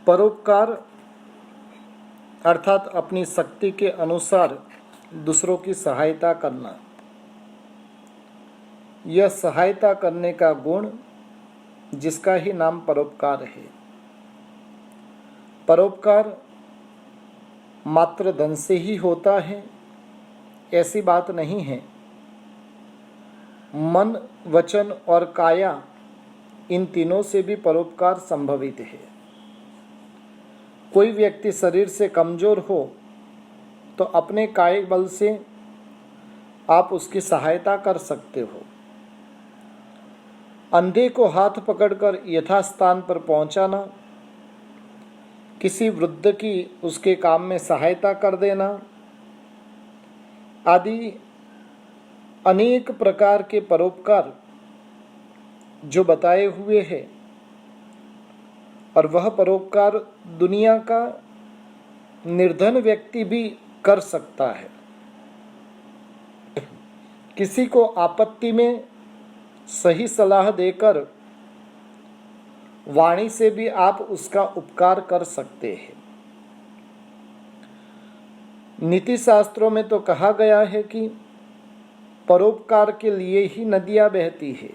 परोपकार अर्थात अपनी शक्ति के अनुसार दूसरों की सहायता करना। यह सहायता करने का गुण जिसका ही नाम परोपकार है। परोपकार मात्र धन से ही होता है ऐसी बात नहीं है। मन, वचन और काया, इन तीनों से भी परोपकार संभवित है। कोई व्यक्ति शरीर से कमजोर हो तो अपने काय बल से आप उसकी सहायता कर सकते हो। अंधे को हाथ पकड़कर यथास्थान पर पहुंचाना, किसी वृद्ध की उसके काम में सहायता कर देना आदि अनेक प्रकार के परोपकार जो बताए हुए हैं, और वह परोपकार दुनिया का निर्धन व्यक्ति भी कर सकता है। किसी को आपत्ति में सही सलाह देकर वाणी से भी आप उसका उपकार कर सकते हैं। नीति शास्त्रों में तो कहा गया है कि परोपकार के लिए ही नदियां बहती है,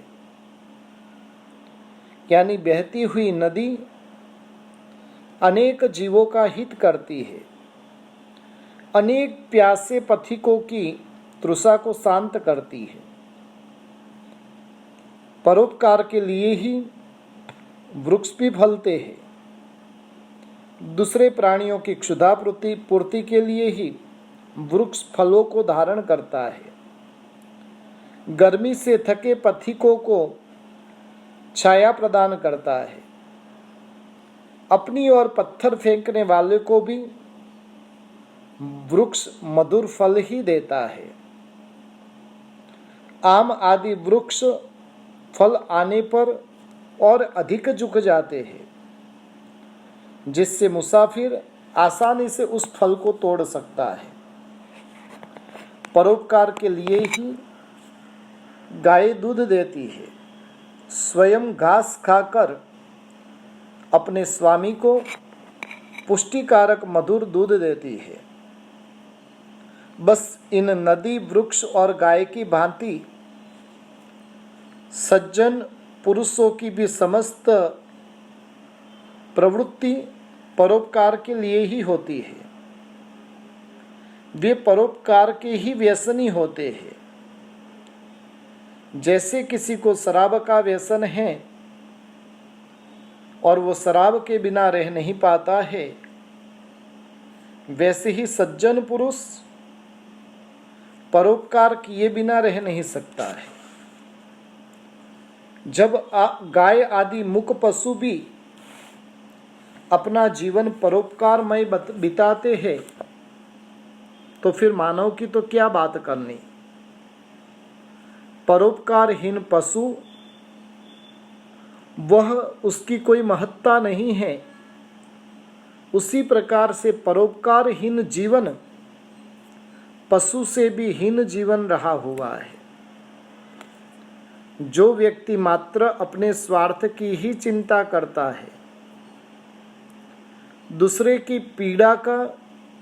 यानी बहती हुई नदी अनेक जीवों का हित करती है, अनेक प्यासे पथिकों की तृषा को शांत करती है। परोपकार के लिए ही वृक्ष भी फलते हैं। दूसरे प्राणियों की क्षुधा पूर्ति के लिए ही वृक्ष फलों को धारण करता है। गर्मी से थके पथिकों को छाया प्रदान करता है। अपनी ओर पत्थर फेंकने वाले को भी वृक्ष मधुर फल ही देता है। आम आदि वृक्ष फल आने पर और अधिक झुक जाते हैं, जिससे मुसाफिर आसानी से उस फल को तोड़ सकता है। परोपकार के लिए ही गाय दूध देती है। स्वयं घास खाकर अपने स्वामी को पुष्टिकारक मधुर दूध देती है। बस इन नदी, वृक्ष और गाय की भांति सज्जन पुरुषों की भी समस्त प्रवृत्ति परोपकार के लिए ही होती है। वे परोपकार के ही व्यसनी होते हैं। जैसे किसी को शराब का व्यसन है और वो शराब के बिना रह नहीं पाता है, वैसे ही सज्जन पुरुष परोपकार किए बिना रह नहीं सकता है। जब गाय आदि मुक पशु भी अपना जीवन परोपकारमय बिताते हैं, तो फिर मानव की तो क्या बात करनी। परोपकारहीन पशु, वह उसकी कोई महत्ता नहीं है। उसी प्रकार से परोपकारहीन जीवन पशु से भी हीन जीवन रहा हुआ है। जो व्यक्ति मात्र अपने स्वार्थ की ही चिंता करता है, दूसरे की पीड़ा का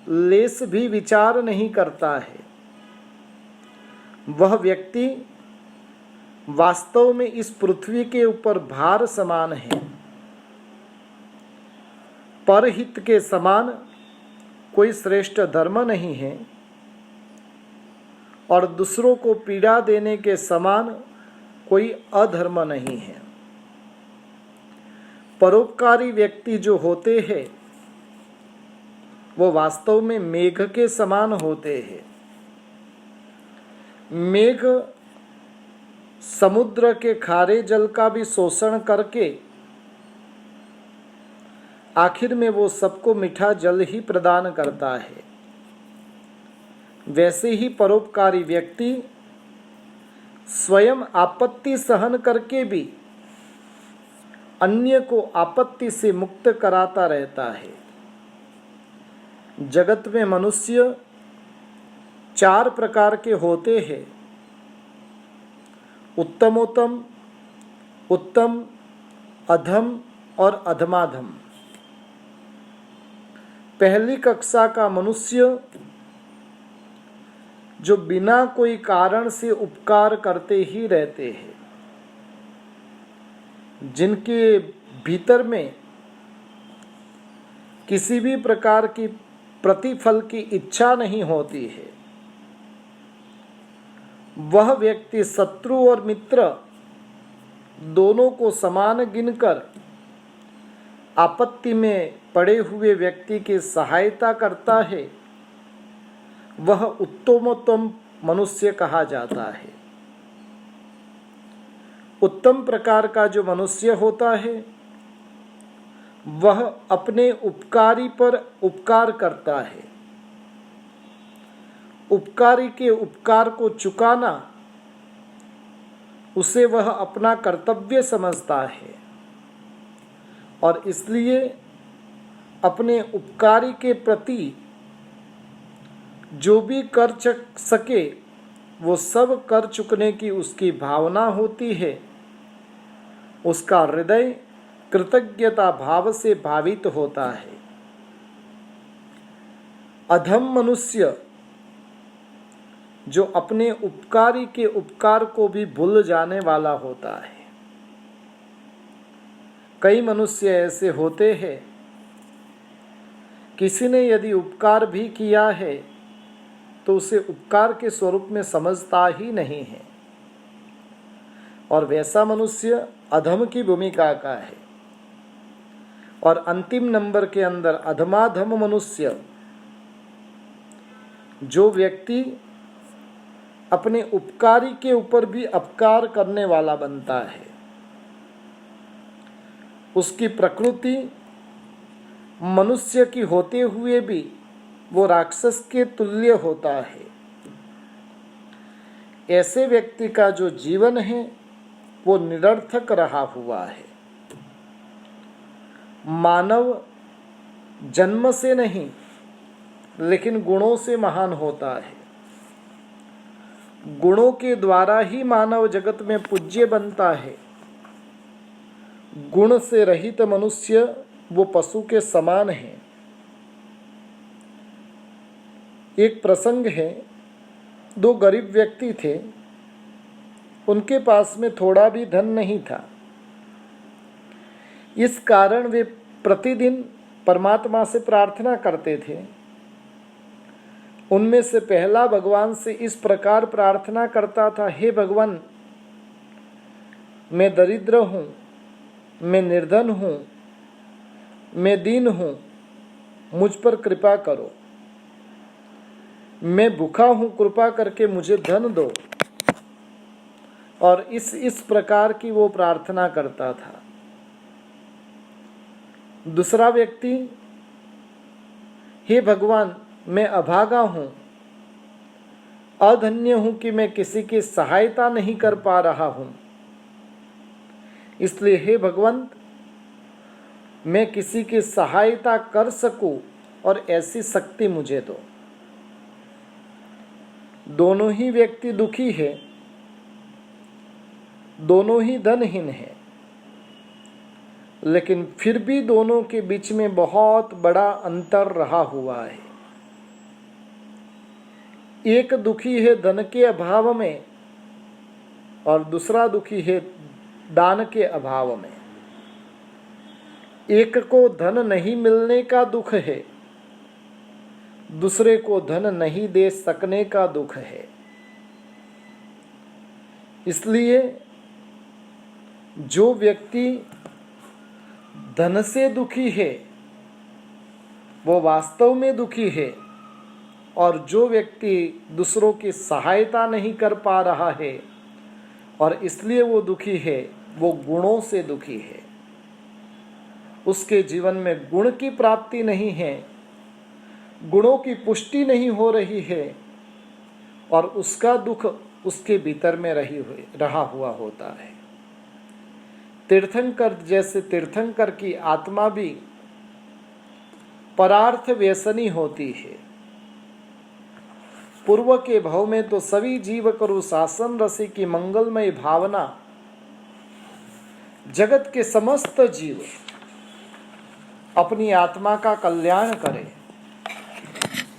लेस भी विचार नहीं करता है, वह व्यक्ति वास्तव में इस पृथ्वी के ऊपर भार समान है। परहित के समान कोई श्रेष्ठ धर्म नहीं है और दूसरों को पीड़ा देने के समान कोई अधर्म नहीं है। परोपकारी व्यक्ति जो होते हैं, वो वास्तव में मेघ के समान होते हैं। मेघ समुद्र के खारे जल का भी शोषण करके आखिर में वो सबको मीठा जल ही प्रदान करता है। वैसे ही परोपकारी व्यक्ति स्वयं आपत्ति सहन करके भी अन्य को आपत्ति से मुक्त कराता रहता है। जगत में मनुष्य 4 प्रकार के होते हैं: उत्तमोत्तम, उत्तम, अधम और अधमाधम। पहली कक्षा का मनुष्य जो बिना कोई कारण से उपकार करते ही रहते हैं, जिनके भीतर में किसी भी प्रकार की प्रतिफल की इच्छा नहीं होती है, वह व्यक्ति शत्रु और मित्र दोनों को समान गिनकर आपत्ति में पड़े हुए व्यक्ति की सहायता करता है। वह उत्तमोत्तम मनुष्य कहा जाता है। उत्तम प्रकार का जो मनुष्य होता है वह अपने उपकारी पर उपकार करता है। उपकारी के उपकार को चुकाना उसे वह अपना कर्तव्य समझता है और इसलिए अपने उपकारी के प्रति जो भी कर सके वो सब कर चुकने की उसकी भावना होती है। उसका हृदय कृतज्ञता भाव से भावित होता है। अधम मनुष्य जो अपने उपकारी के उपकार को भी भूल जाने वाला होता है। कई मनुष्य ऐसे होते हैं, किसी ने यदि उपकार भी किया है तो उसे उपकार के स्वरूप में समझता ही नहीं है और वैसा मनुष्य अधम की भूमिका का है। और अंतिम नंबर के अंदर अधमाधम मनुष्य, जो व्यक्ति अपने उपकारी के ऊपर भी अपकार करने वाला बनता है, उसकी प्रकृति मनुष्य की होते हुए भी वो राक्षस के तुल्य होता है। ऐसे व्यक्ति का जो जीवन है वो निरर्थक रहा हुआ है। मानव जन्म से नहीं लेकिन गुणों से महान होता है। गुणों के द्वारा ही मानव जगत में पूज्य बनता है। गुण से रहित मनुष्य वो पशु के समान है। एक प्रसंग है, दो गरीब व्यक्ति थे, उनके पास में थोड़ा भी धन नहीं था। इस कारण वे प्रतिदिन परमात्मा से प्रार्थना करते थे। उनमें से पहला भगवान से इस प्रकार प्रार्थना करता था, हे भगवान, मैं दरिद्र हूँ, मैं निर्धन हूँ, मैं दीन हूँ, मुझ पर कृपा करो। मैं भूखा हूँ, कृपा करके मुझे धन दो। और इस प्रकार की वो प्रार्थना करता था। दूसरा व्यक्ति, हे भगवान, मैं अभागा हूँ, अधन्य हूँ कि मैं किसी की सहायता नहीं कर पा रहा हूँ, इसलिए हे भगवंत, मैं किसी की सहायता कर सकूं और ऐसी शक्ति मुझे दो। दोनों ही व्यक्ति दुखी है, दोनों ही धनहीन है, लेकिन फिर भी दोनों के बीच में बहुत बड़ा अंतर रहा हुआ है। एक दुखी है धन के अभाव में और दूसरा दुखी है दान के अभाव में। एक को धन नहीं मिलने का दुख है, दूसरे को धन नहीं दे सकने का दुख है। इसलिए जो व्यक्ति धन से दुखी है वो वास्तव में दुखी है, और जो व्यक्ति दूसरों की सहायता नहीं कर पा रहा है और इसलिए वो दुखी है, वो गुणों से दुखी है। उसके जीवन में गुण की प्राप्ति नहीं है, गुणों की पुष्टि नहीं हो रही है और उसका दुख उसके भीतर में रहा हुआ होता है। तीर्थंकर जैसे तीर्थंकर की आत्मा भी परार्थ व्यसनी होती है। पूर्व के भाव में तो सभी जीव करु शासन रसी की मंगलमय भावना, जगत के समस्त जीव अपनी आत्मा का कल्याण करें,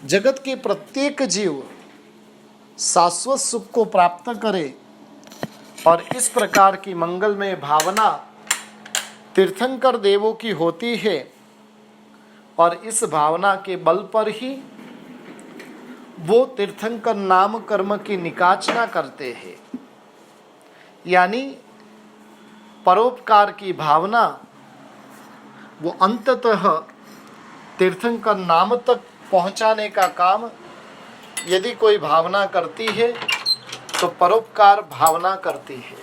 जगत के प्रत्येक जीव शाश्वत सुख को प्राप्त करे और इस प्रकार की मंगलमय भावना तीर्थंकर देवों की होती है और इस भावना के बल पर ही वो तीर्थंकर नाम कर्म की निकाचना करते हैं। यानी परोपकार की भावना वो अंततः तीर्थंकर नाम तक पहुंचाने का काम यदि कोई भावना करती है तो परोपकार भावना करती है।